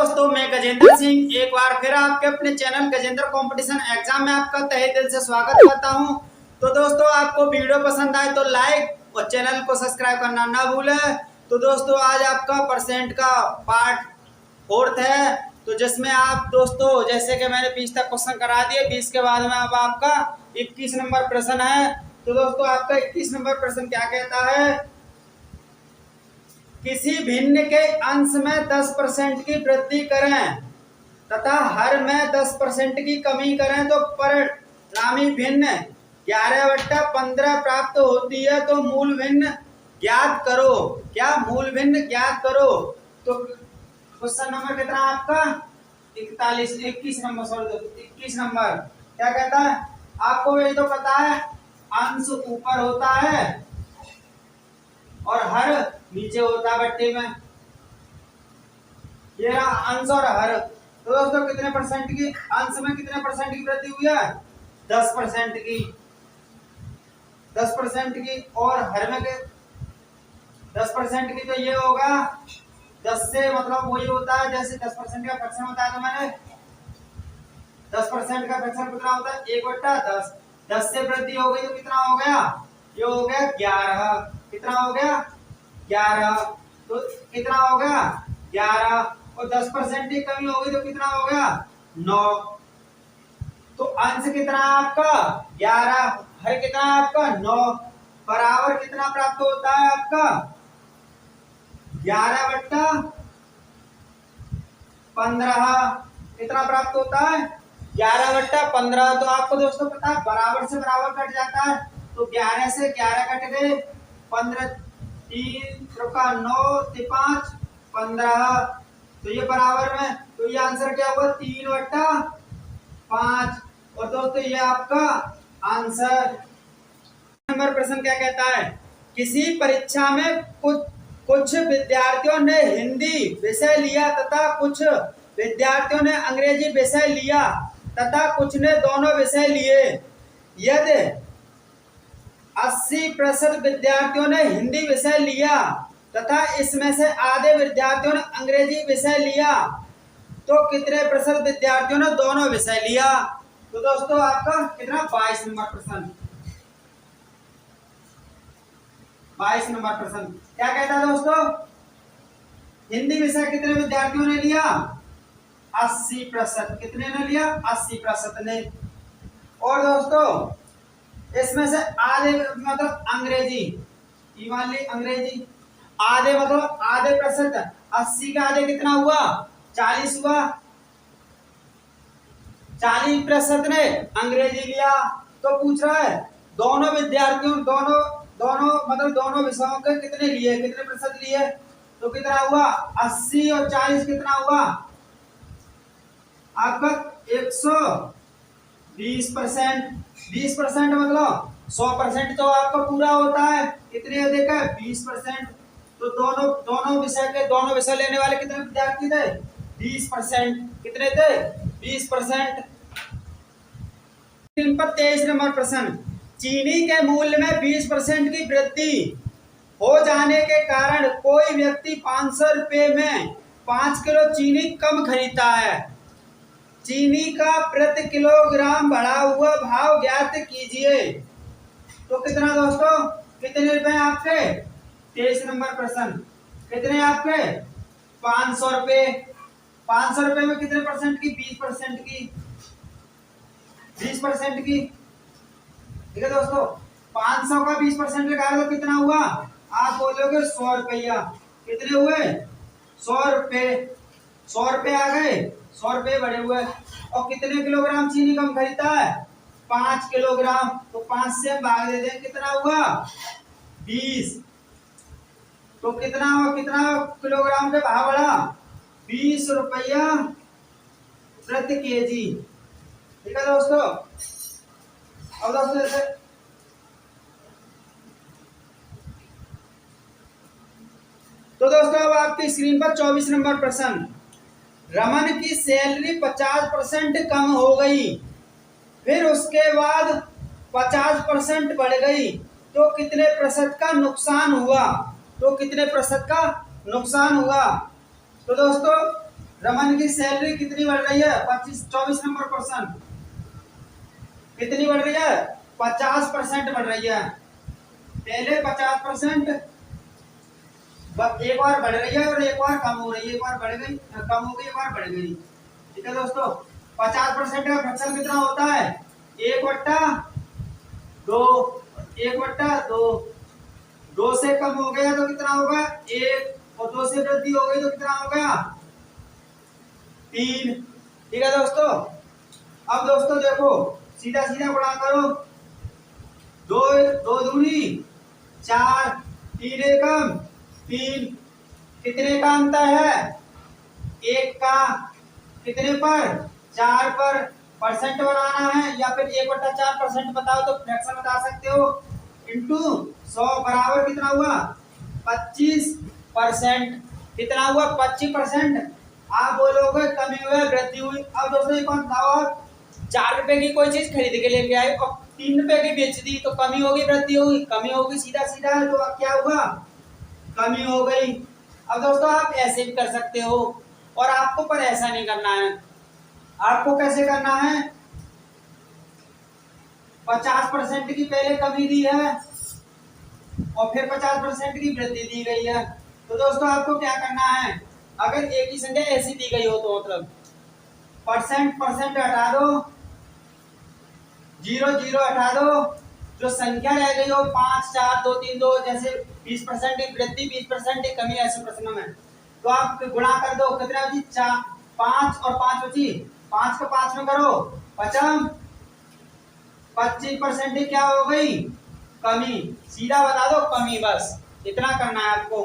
दोस्तों, मैं गजेंद्र सिंह एक बार फिर आपके अपने चैनल गजेंद्र कंपटीशन एग्जाम में आपका तहे दिल से स्वागत करता हूं। तो दोस्तों, आपको वीडियो पसंद आए तो लाइक और चैनल को सब्सक्राइब करना ना भूलें। तो दोस्तों, आज आपका परसेंट का पार्ट 4 है, तो जिसमें आप दोस्तों जैसे कि मैंने 20 तक क्वेश्चन करा दिए, 20 के बाद में अब आपका 21 नंबर प्रश्न है। तो दोस्तों, आपका 21 नंबर प्रश्न क्या कहता है? किसी भिन्न के अंश में 10% की वृद्धि करें तथा हर में 10% की कमी करें तो परिणामी भिन्न 11/15 प्राप्त होती है। तो मूल भिन्न ज्ञात करो। क्या? मूल भिन्न ज्ञात करो। तो क्वेश्चन नंबर कितना आपका? 21 नंबर। सॉरी, 21 नंबर क्या कहता है? आपको ये तो पता है, अंश ऊपर होता है और हर नीचे होता है बट्टे में। ये रहा अंश और हर। तो दोस्तों, कितने परसेंट की अंश में कितने परसेंट की वृद्धि हुई है? 10% की। 10% की। और हर में 10% की। तो ये होगा 10 से, मतलब वही होता है जैसे 10% का फ्रैक्शन होता है। तो मैंने 10% का फ्रैक्शन कितना होता है? 1/10। 10 से वृद्धि हो गई तो कितना हो गया? ये हो गया 11। कितना हो गया? 11। तो कितना हो गया? 11। और 10% की कमी हो गई तो कितना हो गया? 9। तो अंश कितना है आपका? 11। हर कितना है आपका? 9। बराबर कितना प्राप्त होता है आपका? 11/15। कितना प्राप्त होता है? 11/15। तो आपको दोस्तों पता है, बराबर से बराबर कट जाता है। तो 11 से 11 कट गए, 15 3 9 5 15। तो ये बराबर में, तो ये आंसर क्या हुआ? 3/5। और दोस्तों, ये आपका आंसर। नंबर प्रश्न क्या कहता है? किसी परीक्षा में कुछ विद्यार्थियों ने हिंदी विषय लिया तथा कुछ विद्यार्थियों ने अंग्रेजी विषय लिया तथा कुछ ने दोनों विषय लिए। यदि 80% विद्यार्थियों ने हिंदी विषय लिया तथा इसमें से आधे विद्यार्थियों ने अंग्रेजी विषय लिया, तो कितने प्रतिशत विद्यार्थियों ने दोनों विषय लिया? तो दोस्तों, आपका कितना? 22 नंबर प्रश्न। 22 नंबर प्रश्न क्या कहता है दोस्तों? हिंदी विषय कितने विद्यार्थियों ने लिया? 80%। कितने ने लिया? 80% ने। और दोस्तों, इसमें से आधे मतलब अंग्रेजी, ये मान ली अंग्रेजी आधे, मतलब आधे प्रतिशत। 80 का आधे कितना हुआ? 40 हुआ। 40% ने अंग्रेजी लिया। तो पूछ रहा है दोनों विद्यार्थियों, दोनों विषयों के कितने लिए, कितने प्रतिशत लिए? तो कितना हुआ? 80 और 40 कितना हुआ आपका? 120%। 20% मतलब 100% तो आपका पूरा होता है। कितने अधिक है? 20%। तो दोनों विषय लेने वाले कितने विद्यार्थी थे? 20%। कितने थे? 20%। 23 नंबर प्रश्न। चीनी के मूल्य में 20% की वृद्धि हो जाने के कारण कोई व्यक्ति 500 रुपए में 5 किलो चीनी कम खरीदता है। चीनी का प्रति किलोग्राम बढ़ा हुआ भाव ज्ञात कीजिए। तो कितना दोस्तों? कितने रुपए आपके? 23 नंबर प्रश्न। कितने आपके? 500 रुपए। 500 रुपए में कितने परसेंट की? 20% की। 20% की। ठीक है दोस्तों, 500 का 20% लगा दो, कितना हुआ? आप बोलोगे 100 रुपया। कितने हुए? 100 रुपए। 100 रुपए आ गए, 100 रुपए बढ़े हुए। और कितने किलोग्राम चीनी कम खरीदता है? 5 किलोग्राम। तो 5 से भाग दे दें, कितना हुआ? 20। तो कितना किलोग्राम पे भाव बढ़ा? 20 रुपया प्रति केजी। ठीक है दोस्तों। अब दोस्तों, जैसे तो दोस्तों, अब आपकी स्क्रीन पर 24 नंबर प्रश्न। रमन की सैलरी 50% कम हो गई, फिर उसके बाद 50% बढ़ गई, तो कितने प्रतिशत का नुकसान हुआ? तो कितने प्रतिशत का नुकसान हुआ? तो दोस्तों, रमन की सैलरी कितनी बढ़ रही है? 24 नंबर क्वेश्चन। कितनी बढ़ रही है? 50% बढ़ रही है। पहले 50%, एक बार बढ़ रही है और एक बार कम हो रही है। एक बार बढ़ गई, कम हो गई, एक बार बढ़ गई। ठीक है दोस्तों, 50% का फ्रैक्शन कितना होता है? 1/2। 1/2। 2 से कम हो गया तो कितना होगा? 1, और 2 से वृद्धि हो गई तो कितना हो गया? 3। ठीक है दोस्तों, अब दोस्तों देखो, सीधा सीधा गुणा करो। 2 2 दूनी 4, 3 एकम 3। कितने का अंतर है? 1 का। कितने पर? 4 पर। परसेंट बनाना है या फिर 1/4% बताओ तो फ्रैक्शन बता सकते हो। इंटू 100 बराबर कितना हुआ? 25%। कितना हुआ? 25%। आप बोलोगे कमी हुआ वृद्धि हुई। अब दोस्तों एक बात बताओ, आप 4 रुपए की कोई चीज खरीद के लेके आए और 3 रुपए की बेच दी तो कमी होगी वृद्धि होगी? कमी होगी, सीधा सीधा है। तो अब क्या हुआ? कमी हो गई। अब दोस्तों आप ऐसे भी कर सकते हो, और आपको पर ऐसा नहीं करना है। आपको कैसे करना है? 50% की पहले कमी दी है और फिर 50% की वृद्धि दी गई है। तो दोस्तों आपको क्या करना है? अगर एक ही संख्या ऐसी दी गई हो तो मतलब परसेंट हटा दो, 0 हटा दो, जो संख्या रह गई हो 5 4 2 3 2, जैसे 20% की वृद्धि 20% की कमी ऐसे प्रश्नों में, तो आप गुणा कर दो। कितना बची? 4, 5 और 5 बची। 5 को 5 में करो, 25। 25% क्या हो गई? कमी। सीधा बता दो कमी, बस इतना करना है आपको।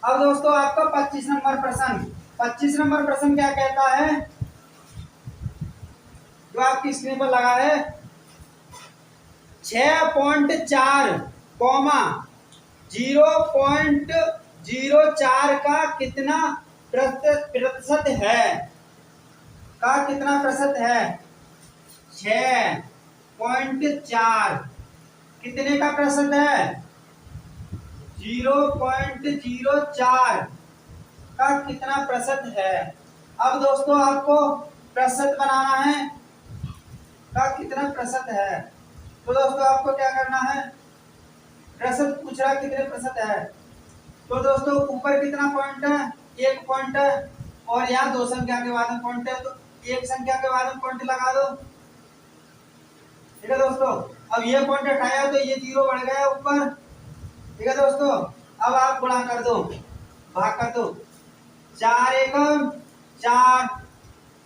अब दोस्तों आपका 25 नंबर प्रश्न। 25 नंबर प्रश्न क्या कहता है, जो आपकी स्क्रीन पर लगा है? 6.4, 0.04 का कितना प्रतिशत है? का कितना प्रतिशत है? 6.4 कितने का प्रतिशत है? 0.04 का कितना प्रतिशत है? अब दोस्तों आपको प्रतिशत बनाना है, का कितना प्रतिशत है। तो दोस्तों आपको क्या करना है? प्रतिशत पूछ रहा कितने प्रतिशत है। तो दोस्तों ऊपर कितना पॉइंट है? 1 पॉइंट है, और यहाँ 2 संख्या के बाद में पॉइंट है, तो 1 संख्या के बाद में पॉइंट लगा दो। ठीक है दोस्तों, अब ये पॉइंट हटाया तो ये 0 बढ़ गया ऊपर। ठीक है दोस्तों, अब आप गुणा कर दो, भाग कर दो। 4 एकम 4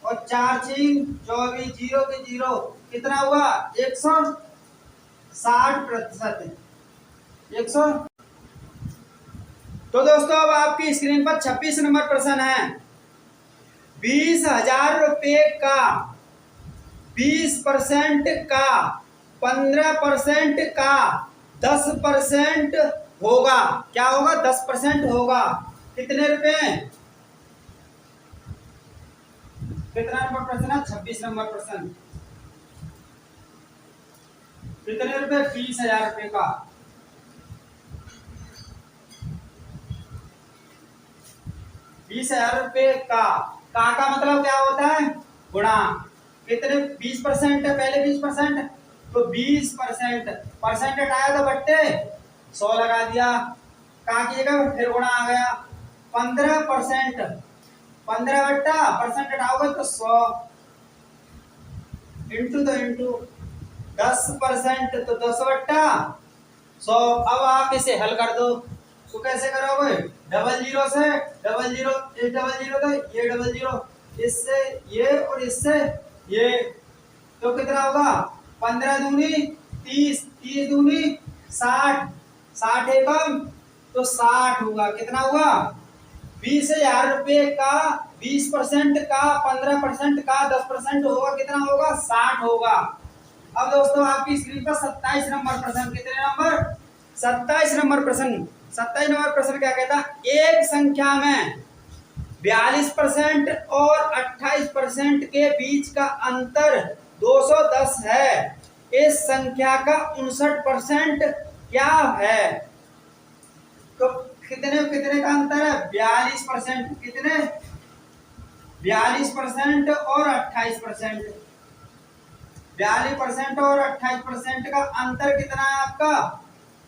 और 4 छीन 24, 0 के 0, कितना हुआ? 160%। 100। तो दोस्तों अब आपकी स्क्रीन पर 26 नंबर प्रश्न है। 20,000 रुपए का 20% का 15% का 10% होगा। क्या होगा? 10% होगा। कितने रुपए? कितना नंबर प्रश्न है? 26 नंबर प्रश्न। कितने रुपए? 20,000 रुपए का 20,000 रुपए का मतलब क्या होता है? गुणा। कितने? 20% है, पहले 20%, तो 20%। परसेंट हटाया तो बट्टे 100 लगा दिया, का की जगह फिर गुणा आ गया। 15%, 15 बट्टा परसेंट हटाओगे तो 100, इंटू तो इंटू 10% तो 10 बट्टा 100। अब आप इसे हल कर दो, तो कैसे करोगे? डबल जीरो से डबल जीरो, इस डबल जीरो तो ये डबल जीरो, इससे ये और इससे ये, तो कितना होगा? 15 दूनी 30, 30 दूनी 60, 60 एकम तो 60 होगा। कितना हुआ? 20,000 रुपए का 20% का 15% का 10% होगा। कितना होगा? 60 होगा। अब दोस्तों आपकी स्क्रीन पर 27 नंबर प्रश्न। कितने नंबर? 27 नंबर प्रश्न। 27 नंबर प्रश्न क्या कहता है? एक संख्या में 42% और 28% के बीच का अंतर 210 है। इस संख्या का 59% क्या है? तो कितने कितने का अंतर है? 42%। कितने? 42% और 28%। 42% और 28% का अंतर कितना है आपका?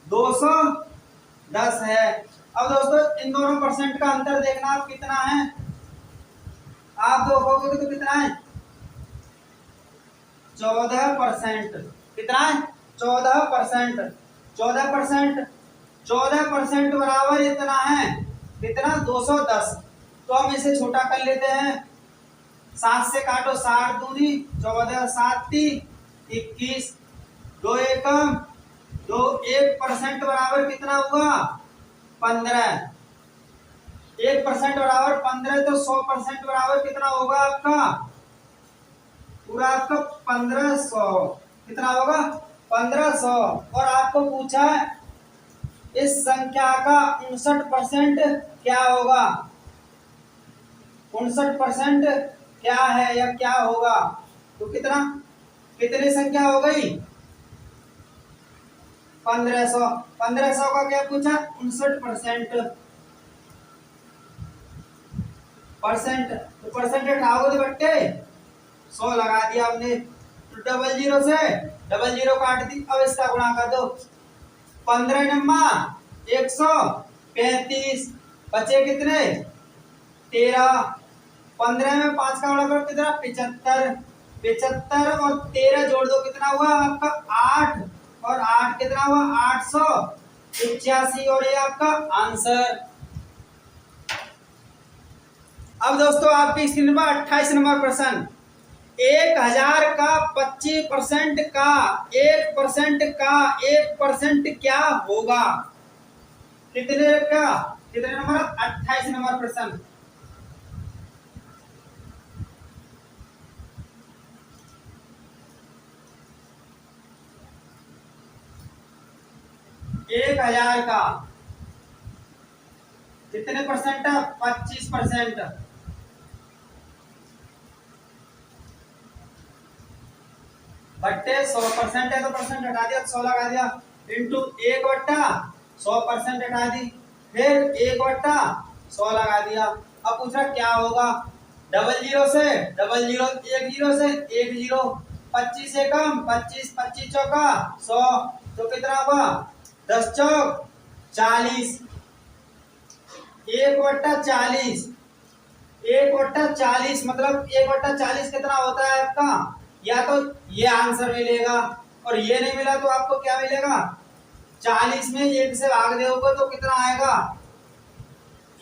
210 है। अब दोस्तों इन दोनों परसेंट का अंतर देखना आप कितना है, आप देखोगे तो कितना है? 14%। कितना है? 14%। 14%। 14% बराबर इतना है, कितना? 210। तो हम इसे छोटा कर लेते हैं। 7 से काटो, 7 दूनी 14, 7 3 21, 2 एकम 2, 1% बराबर कितना हुआ? 15। 1% बराबर 15, तो 100% बराबर कितना होगा आपका? पूरा आपका 1500। कितना होगा? 1500। और आपको पूछा है इस संख्या का 59% क्या होगा? 59% क्या है या क्या होगा? तो कितना, कितनी संख्या हो गई? 1500। 1500 का क्या पूछा? 59%। परसेंट, तो परसेंट उठाओगे तो बट्टे 100 लगा दिया हमने। तो 00 से 00 काट दी। अब इसका गुणा कर दो। 15 नम्मा 135, बचे कितने? 13। 15 में 5 का गुणा करो कितना? 75। 75 और 13 जोड़ दो, कितना हुआ आपका? 8। और 8 कितना हुआ? 885। और ये आपका आंसर। अब दोस्तों आपकी स्क्रीन पर 28 नंबर प्रश्न। 1000 का 25% का 1% का 1% क्या होगा? कितने का? कितने नंबर? 28 नंबर प्रश्न। एक 1000 का कितने परसेंट है? 25%। बट्टे 100% है तो परसेंट हटा दिया, 100 लगा दिया। इंटू 1/100% हटा दी, फिर 1/100 लगा दिया। अब पूछ रहा क्या होगा? 00 से 00, 10 से 10, 25 से कम 25, 25 चौका 100, तो कितना हुआ? 10 चौक 40। 1/40। 1/40 मतलब 1/40 कितना होता है आपका? या तो ये आंसर मिलेगा, और ये नहीं मिला तो आपको क्या मिलेगा? 40 में 1 से भाग दोगे तो कितना आएगा?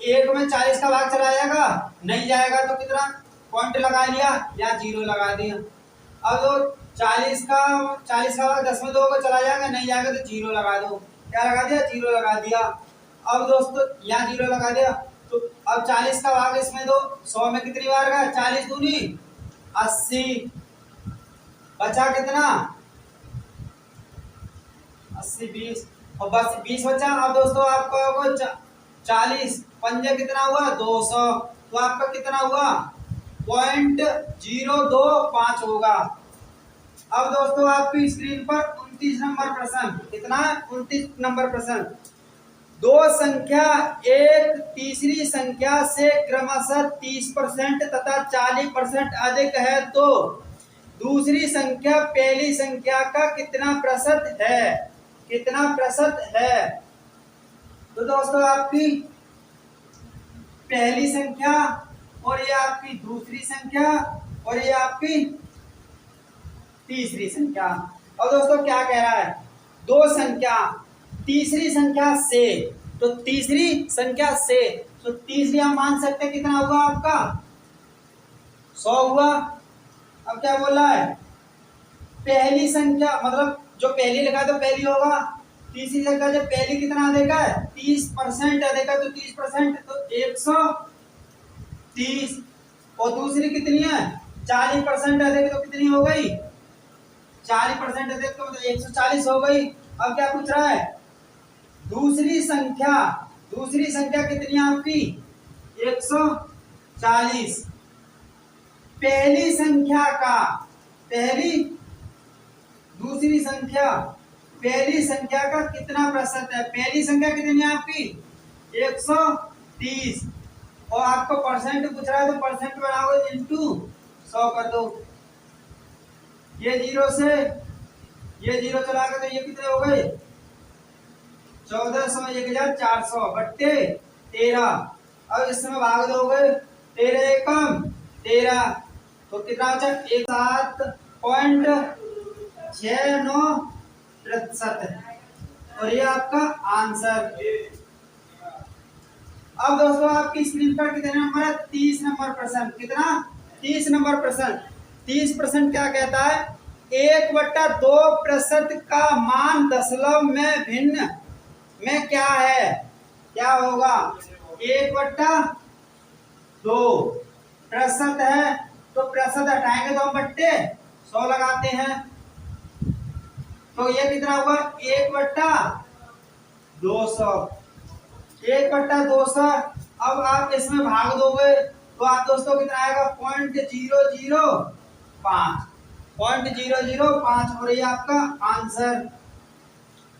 1 में 40 का भाग चला जाएगा, नहीं जाएगा तो कितना? पॉइंट लगा लिया या 0 लगा दिया। अब तो 40 का भाग 10 में दोगे चला जाएगा, नहीं जाएगा तो 0 लगा दो। क्या लगा दिया? 0 लगा दिया। अब दोस्तों यहाँ 0 लगा दिया, तो अब 40 का भाग इसमें दो, 100 में कितनी बार गया? 40 दूनी 80। बचा कितना? 80, 20 और बस 20 बचा। अब दोस्तों आपका 40 पंजे कितना हुआ? 200। तो आपका कितना हुआ? 0.025 होगा। अब दोस्तों आपकी स्क्रीन पर 29 नंबर प्रश्न। कितना है? 29 नंबर प्रश्न। दो संख्या एक तीसरी संख्या से क्रमशः 30% तथा 40% अधिक है तो दूसरी संख्या पहली संख्या का कितना प्रतिशत है? कितना प्रतिशत है? तो दोस्तों आपकी पहली संख्या और ये आपकी दूसरी संख्या और ये आपकी तीसरी संख्या। और दोस्तों क्या कह रहा है? दो संख्या तीसरी संख्या से, तो तीसरी संख्या से, तो तीसरी हम मान सकते हैं कितना हुआ आपका? 100 हुआ। अब क्या बोला है? पहली संख्या मतलब जो पहली लिखा तो पहली होगा, तीसरी संख्या जब पहली कितना अधिक है? 30% अधिक है, तो 30% तो 130। और दूसरी कितनी है? 40% अधिक, तो कितनी हो गई? 40% अधिक तो मतलब 140 हो गई। अब क्या पूछ रहा है? दूसरी संख्या कितनी है आपकी? 140। पहली संख्या का दूसरी संख्या पहली संख्या का कितना प्रतिशत है? पहली संख्या कितनी है आपकी? 130। और आपको परसेंट पूछ रहा है तो परसेंट बनाओगे इंटू 100 कर दो। ये 0 से ये 0 चला गया तो ये कितने हो गए 1400 1400 बट्टे 13। अब इसमें भाग दोगे 13 एकम 13 तो कितना बचा 7.69%। और ये आपका आंसर। अब दोस्तों आपकी स्क्रीन पर कितने नंबर है 30 नंबर प्रश्न। कितना 30 नंबर प्रश्न। 30% क्या कहता है 1/2% का मान दशमलव में भिन्न में क्या है, क्या होगा 1/2% है तो प्रतिशत हटाएंगे तो हम बट्टे 100 लगाते हैं तो ये कितना हुआ 1/200। 1/200। अब आप इसमें भाग दोगे तो आप दोस्तों कितना आएगा 0.005 0.005 और ये आपका आंसर।